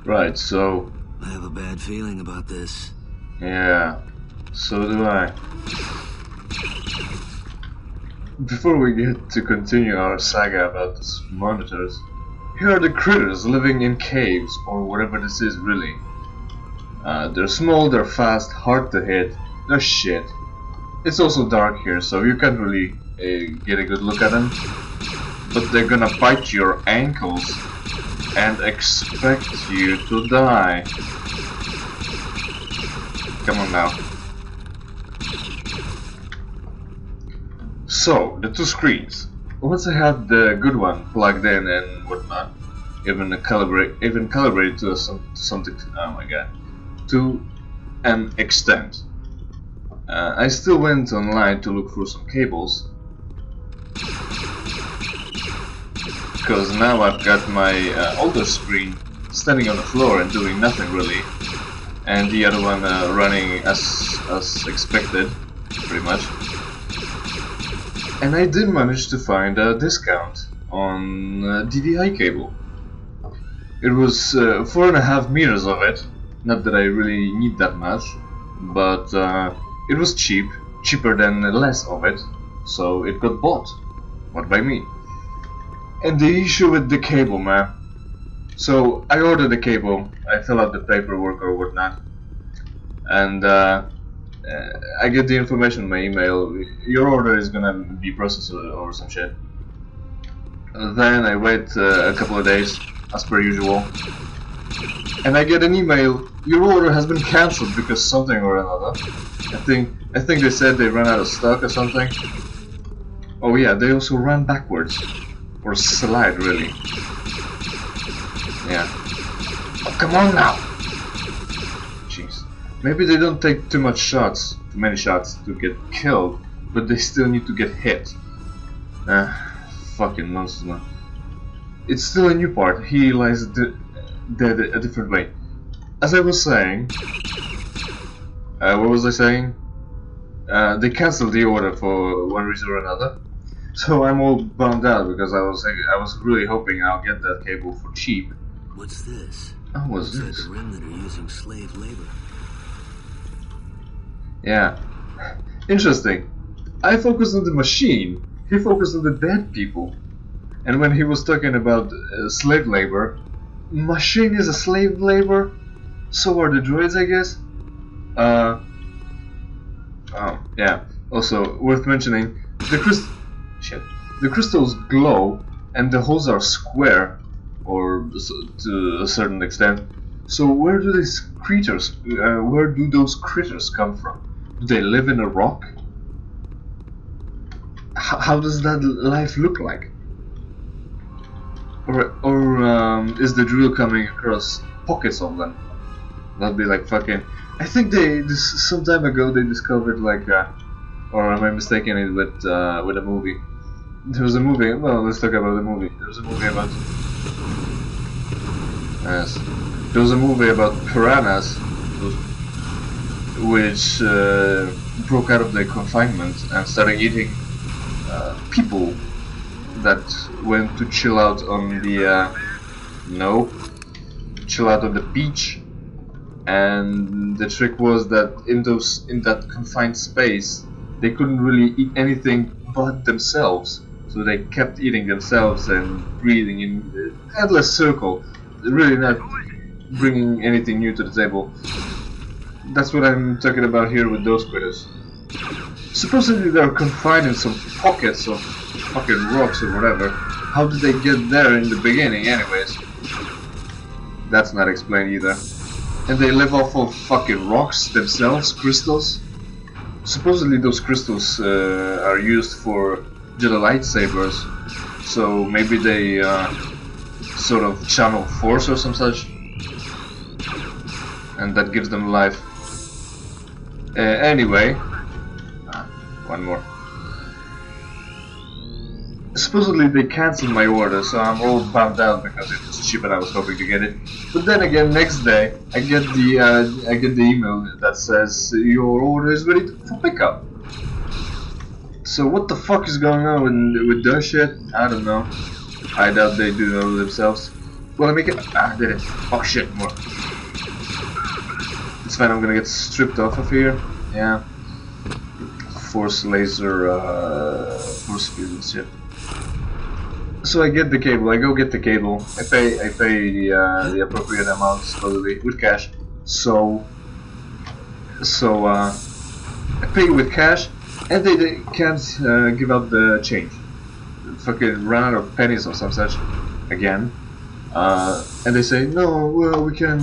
Right, so... I have a bad feeling about this. Yeah, so do I. Before we get to continue our saga about these monitors, here are the critters living in caves, or whatever this is really. They're small, they're fast, hard to hit, they're shit. It's also dark here, so you can't really get a good look at them. But they're gonna bite your ankles and expect you to die. Come on now. So, the two screens. Once I have the good one plugged in and whatnot, even calibrated to something. Oh my god, to an extent. I still went online to look for some cables, because now I've got my older screen standing on the floor and doing nothing really, and the other one running as expected, pretty much. And I did manage to find a discount on DVI cable. It was 4.5 meters of it. Not that I really need that much, but it was cheap, cheaper than less of it, so it got bought. What by me? And the issue with the cable, man. So I ordered the cable, I fill out the paperwork or whatnot, and I get the information in my email. Your order is gonna be processed or some shit. Then I wait a couple of days, as per usual, and I get an email. Your order has been cancelled because something or another. I think they said they ran out of stock or something. Oh yeah, they also ran backwards, or slide really. Yeah. Oh, come on now. Jeez. Maybe they don't take too many shots to get killed, but they still need to get hit. Fucking nonsense, man. It's still a new part. He lies dead a different way. As I was saying, what was I saying? They cancelled the order for one reason or another. So I'm all bummed out because I was really hoping I'll get that cable for cheap. What's this? Oh, what's Looks this? like the remnant are using slave labor. Yeah. Interesting. I focused on the machine. He focused on the dead people. And when he was talking about slave labor, machine is a slave labor. So are the droids, I guess. Oh yeah. Also worth mentioning, the crystals glow and the holes are square, or to a certain extent. So where do these creatures? Where do those critters come from? Do they live in a rock? How does that life look like? Or is the drill coming across pockets of them? That'd be like fucking. I think some time ago they discovered like, or am I mistaken it with a movie? There was a movie. Well, let's talk about the movie. There was a movie about. Yes, there was a movie about piranhas, which broke out of their confinement and started eating people that went to chill out on the chill out on the beach. And the trick was that in that confined space they couldn't really eat anything but themselves, so they kept eating themselves and breathing in an endless circle, really not bringing anything new to the table. That's what I'm talking about here with those critters. Supposedly they're confined in some pockets of fucking rocks or whatever. How did they get there in the beginning anyways? That's not explained either. And they live off of fucking rocks themselves, crystals. Supposedly those crystals are used for Jedi lightsabers, so maybe they sort of channel force or some such, and that gives them life. Anyway, one more. Supposedly they cancelled my order, so I'm all bummed out because it was cheap and I was hoping to get it. But then again, next day I get the email that says your order is ready for pickup. So what the fuck is going on with their shit? I don't know. I doubt they do know themselves. Will I make it? Ah, I did it. Oh shit, more. It's fine, I'm gonna get stripped off of here. Yeah. Force laser, force field and shit. So I get the cable, I go get the cable. I pay the appropriate amount, supposedly, with cash. So I pay with cash, and they can't give out the change. Fucking run out of pennies or some such, again. And they say, no, well, we can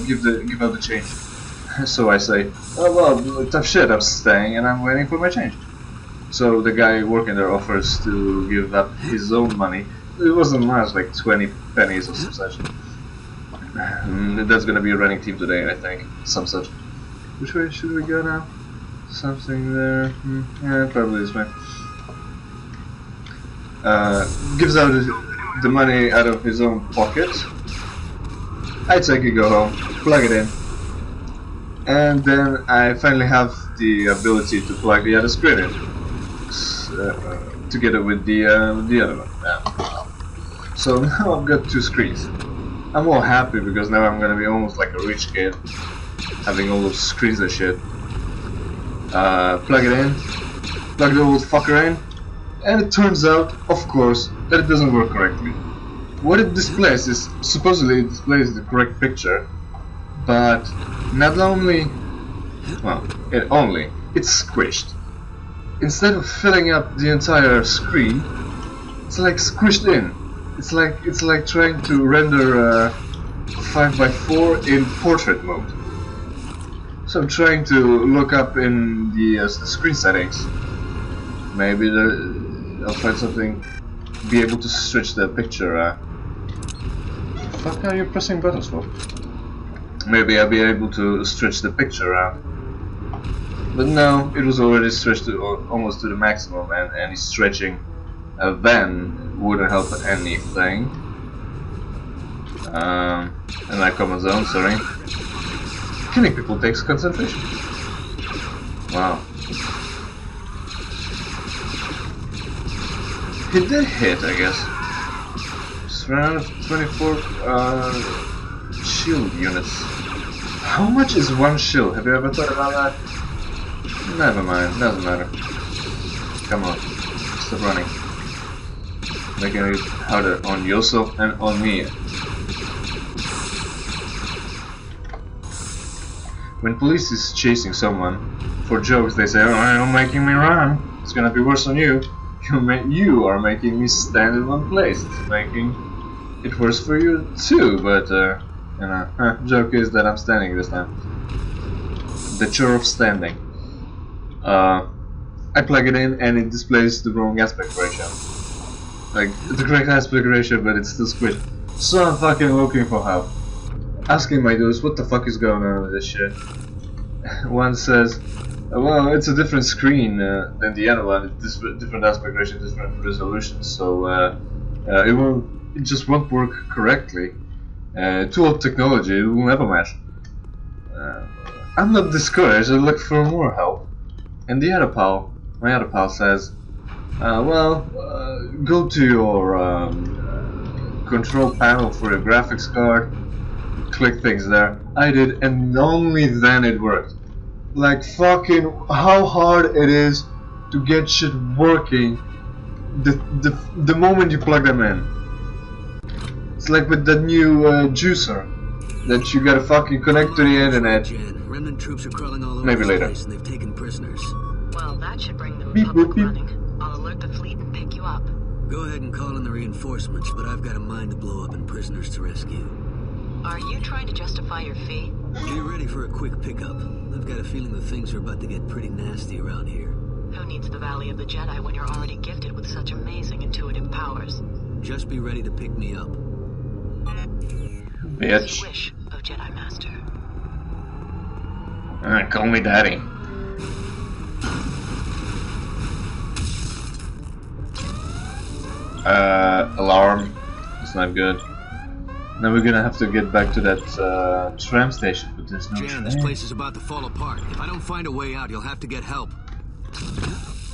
give out the change. So I say, oh well, tough shit, I'm staying and I'm waiting for my change. So the guy working there offers to give up his own money. It wasn't much, like 20 pennies or some such. That's gonna be a running team today, I think. Some such. Which way should we go now? Something there. Yeah, probably this way. Gives out the money out of his own pocket. I take it, go home, plug it in. And then I finally have the ability to plug the other screen in. Together with the other one. Yeah. So now I've got two screens. I'm all happy because now I'm gonna be almost like a rich kid, having all those screens and shit. Plug it in, plug the old fucker in, and it turns out, of course, that it doesn't work correctly. What it displays is, supposedly it displays the correct picture, but not only, well, it's squished. Instead of filling up the entire screen, it's like squished in. It's like trying to render 5x4 in portrait mode. So I'm trying to look up in the screen settings. Maybe I'll find something. Be able to switch the picture. The fuck are you pressing buttons for? Maybe I'll be able to stretch the picture out. But no, it was already stretched to almost to the maximum, and any stretching then wouldn't help anything. In my command zone, sorry. Killing people takes concentration. Wow. It did hit, I guess. Just ran out of 24 shield units. How much is one shield? Have you ever thought about that? Never mind, doesn't matter. Come on, stop running. Making it harder on yourself and on me. When police is chasing someone, for jokes they say, oh, you're making me run. It's gonna be worse on you. You are making me stand in one place. It's making it worse for you too, but you know, joke is that I'm standing this time. The chore of standing. I plug it in and it displays the wrong aspect ratio. Like, the correct aspect ratio, but it's still squished. So I'm fucking looking for help. Asking my dudes, what the fuck is going on with this shit? One says, well, it's a different screen than the other one. It's different aspect ratio, different resolution, so it just won't work correctly. Too old technology, it will never match. I'm not discouraged, I look for more help. And the other pal, my other pal says, go to your control panel for your graphics card, click things there. I did, and only then it worked. Like fucking how hard it is to get shit working the moment you plug them in. It's like with the new juicer that you gotta fucking connect to the internet. Remnant troops are crawling all over Maybe later. place and they've taken prisoners. Well, that should bring the Beep, Republic boop, beep. running. I'll alert the fleet and pick you up. Go ahead and call in the reinforcements, but I've got a mine to blow up and prisoners to rescue. Are you trying to justify your fee? Be ready for a quick pickup. I've got a feeling that things are about to get pretty nasty around here. Who needs the Valley of the Jedi when you're already gifted with such amazing intuitive powers? Just be ready to pick me up. Bitch. As you wish, O Jedi Master. Call me daddy. Alarm. It's not good. Now we're gonna have to get back to that tram station, but there's no Jan, train. this place is about to fall apart. If I don't find a way out, you'll have to get help.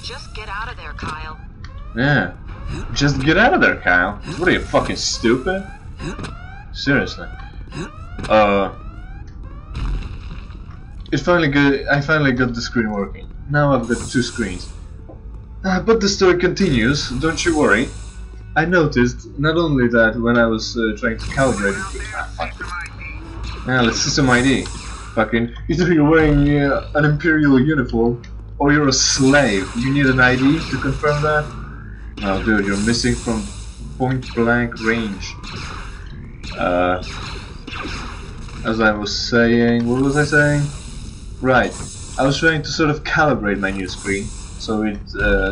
Just get out of there, Kyle. Yeah. Just get out of there, Kyle. What are you, fucking stupid? Seriously. I finally got the screen working. Now I've got two screens. But the story continues, don't you worry. I noticed not only that when I was trying to calibrate it. Let's see some ID. Fucking, either you're wearing an Imperial uniform or you're a slave. You need an ID to confirm that? Oh dude, you're missing from point blank range. As I was saying, what was I saying? Right, I was trying to sort of calibrate my new screen so it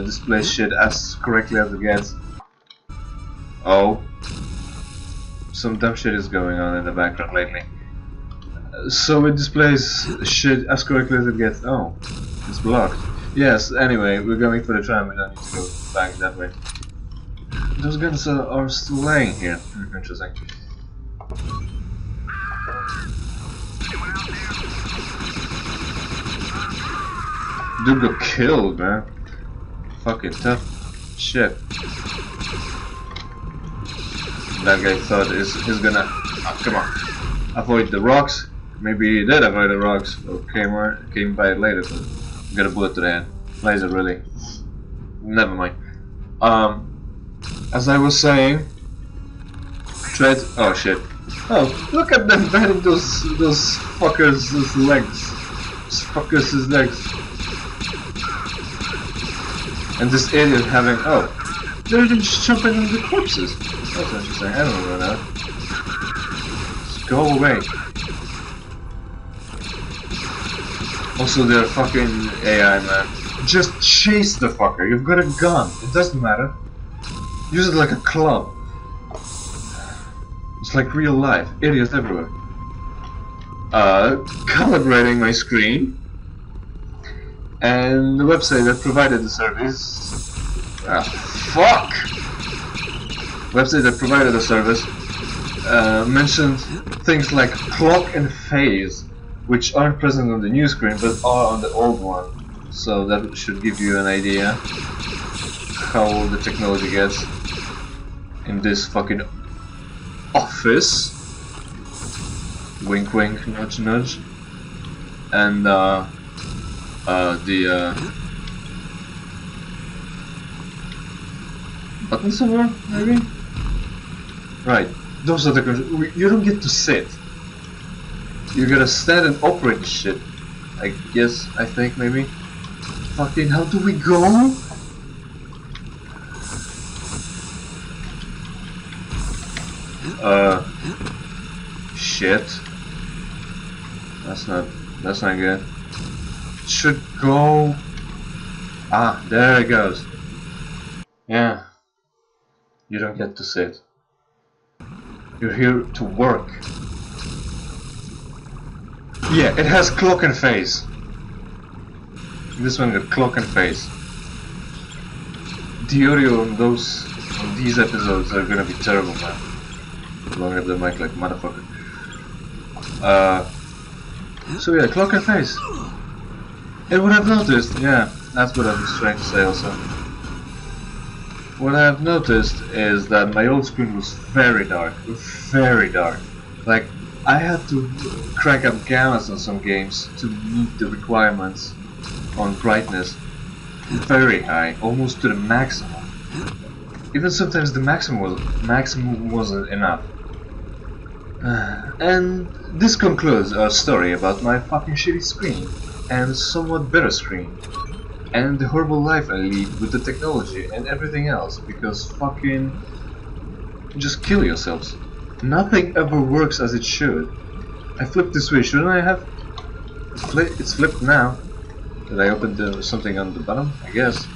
displays shit as correctly as it gets. Oh, some dumb shit is going on in the background lately. So it displays shit as correctly as it gets. Oh, it's blocked. Yes, anyway, we're going for the tram, we don't need to go back that way. Those guns are still lying here. Interesting. Dude got killed, man. Fucking tough shit. That guy thought he's gonna... Oh, come on. Avoid the rocks. Maybe he did avoid the rocks. Or came by it later, but got a bullet to the head. Laser, really. Never mind. As I was saying... Oh shit. Oh, look at them batting those fuckers' legs. Those fuckers' legs. And this idiot having... Oh, they're just jumping on the corpses. That's interesting. I don't know that. Just go away. Also, they're fucking AI, man. Just chase the fucker. You've got a gun. It doesn't matter. Use it like a club. It's like real life. Idiots everywhere. Calibrating my screen. And the website that provided the service... fuck! Website that provided the service mentioned things like clock and phase, which aren't present on the new screen but are on the old one. So that should give you an idea how old the technology gets in this fucking office. Wink wink, nudge nudge. And button somewhere, maybe? Right, those are the controls. You don't get to sit. You gotta stand and operate the shit. I guess, I think, maybe. Fucking, how do we go? Shit. That's not good. It should go... Ah, there it goes. Yeah. You don't get to sit. You're here to work. Yeah, it has clock and face. This one got clock and face. The audio on these episodes are gonna be terrible, man. Blowing up the mic like motherfucker. So yeah, clock and face. And what I've noticed, yeah, that's what I was trying to say also. What I've noticed is that my old screen was very dark. Like, I had to crank up gammas on some games to meet the requirements on brightness. Very high, almost to the maximum. Even sometimes the maximum wasn't enough. And this concludes our story about my fucking shitty screen and somewhat better screen. And the horrible life I lead with the technology and everything else, because fucking... just kill yourselves. Nothing ever works as it should. I flipped the switch, shouldn't I have? It's flipped now. Did I open something on the bottom? I guess.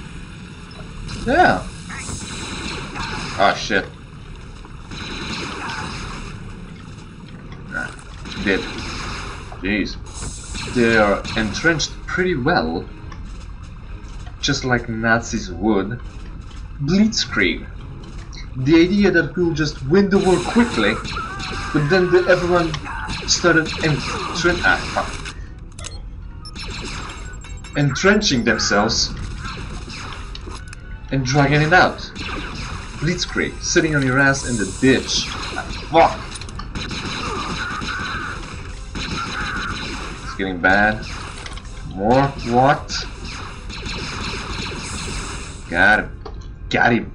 Yeah. Ah, shit. Nah, dead. Jeez. They are entrenched pretty well. Just like Nazis would. Blitzkrieg. The idea that we'll just win the war quickly, but then everyone started entrenching themselves and dragging it out. Blitzkrieg, sitting on your ass in the ditch. Fuck. getting bad. More? What? Got him. Got him.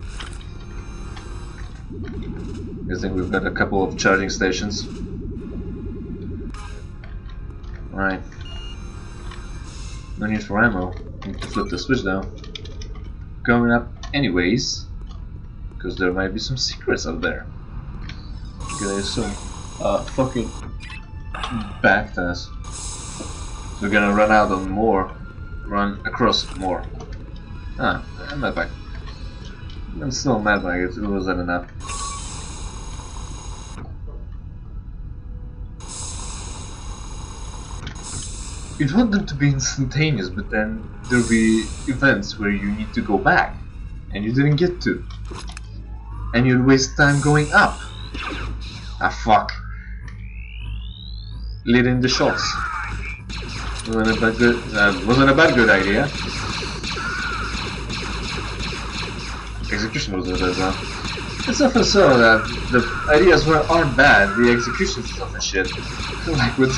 I think we've got a couple of charging stations. Right. No need for ammo. Need to flip the switch now. Going up anyways, because there might be some secrets out there. Okay, some fucking backtass. We're gonna run out on more. Run across more. Ah, a medbag. I'm still a medbag, it wasn't enough. You'd want them to be instantaneous, but then there'll be events where you need to go back, and you didn't get to. And you'd waste time going up. Ah, fuck. Leading the shots. Wasn't a bad good idea. Execution was a bit though. It's often so that the ideas aren't bad, the executions is often shit. Like with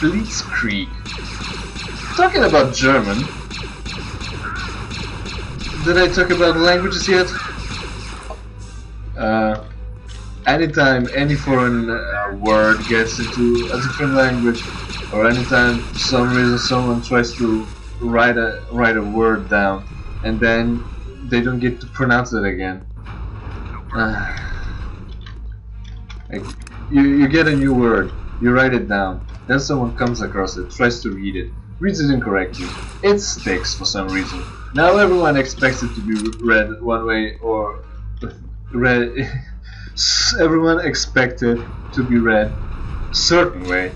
Blitzkrieg. Talking about German. Did I talk about languages yet? Anytime any foreign word gets into a different language, or anytime for some reason someone tries to write a word down and then they don't get to pronounce it again. Like, you get a new word, you write it down, then someone comes across it, tries to read it, reads it incorrectly, it sticks for some reason. Now everyone expects it to be read one way, or read. Everyone expects it to be read a certain way,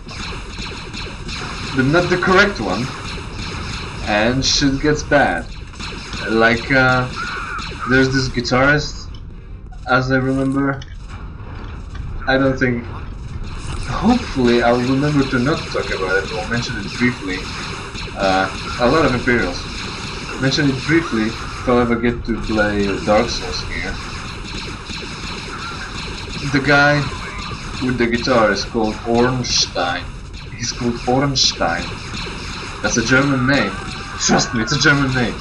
but not the correct one, and shit gets bad. Like, there's this guitarist, as I remember. I don't think. Hopefully, I'll remember to not talk about it or mention it briefly. A lot of Imperials. Mention it briefly if I'll ever get to play Dark Souls here. The guy with the guitar is called Ornstein. He's called Ornstein. That's a German name. Trust me, it's a German name.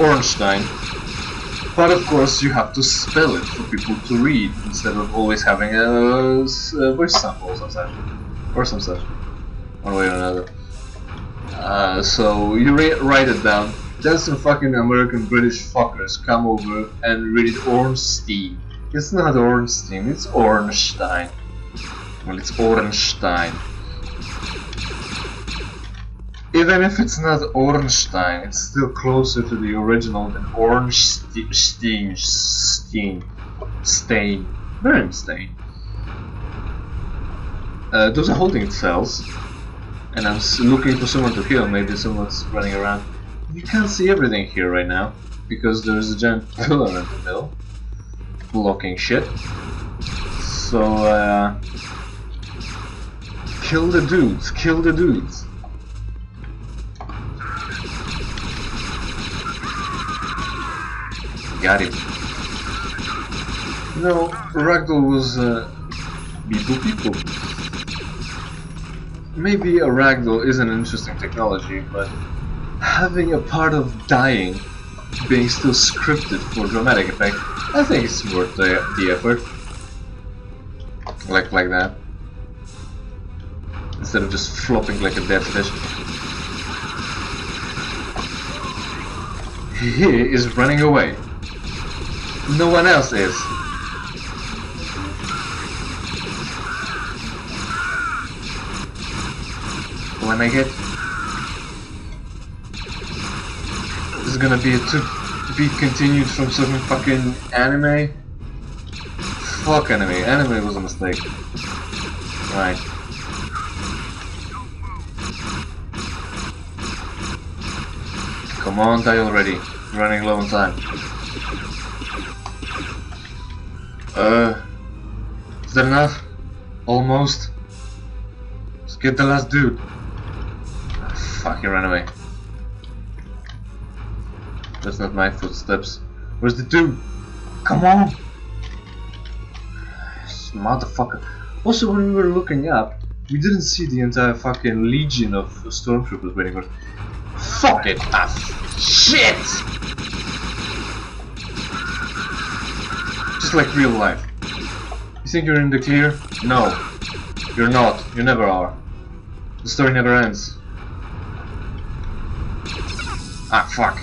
Ornstein. But of course you have to spell it for people to read instead of always having a voice sample or some such. One way or another. So you write it down. Then some fucking American British fuckers come over and read it Ornstein. It's not Ornstein, it's Ornstein. Well, it's Ornstein. Even if it's not Ornstein, it's still closer to the original than Ornstein. Bernstein. Those are holding cells. And I'm looking for someone to kill, maybe someone's running around. You can't see everything here right now, because there's a giant pillar in the middle, blocking shit. So, kill the dudes, kill the dudes. Got him. No, Ragdoll was, people. Maybe a Ragdoll is an interesting technology, but having a part of dying being still scripted for dramatic effect, I think it's worth the effort. Like that. Instead of just flopping like a dead fish. He is running away. No one else is. When I get... This is gonna be a to be continued from some fucking anime. Fuck anime. Anime was a mistake. Right. Come on, die already. Running low on time. Is that enough? Almost. Let's get the last dude. Fuck, he ran away. That's not my footsteps. Where's the dude? Come on! Motherfucker. Also, when we were looking up, we didn't see the entire fucking legion of stormtroopers waiting for us. Fuck it! Ah, shit! Just like real life. You think you're in the clear? No. You're not. You never are. The story never ends. Ah, fuck.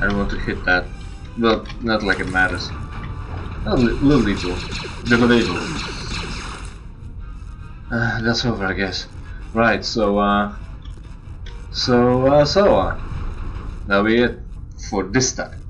I don't want to hit that. Well, not like it matters. A little little. Little. That's over, I guess. Right, so that'll be it for this time.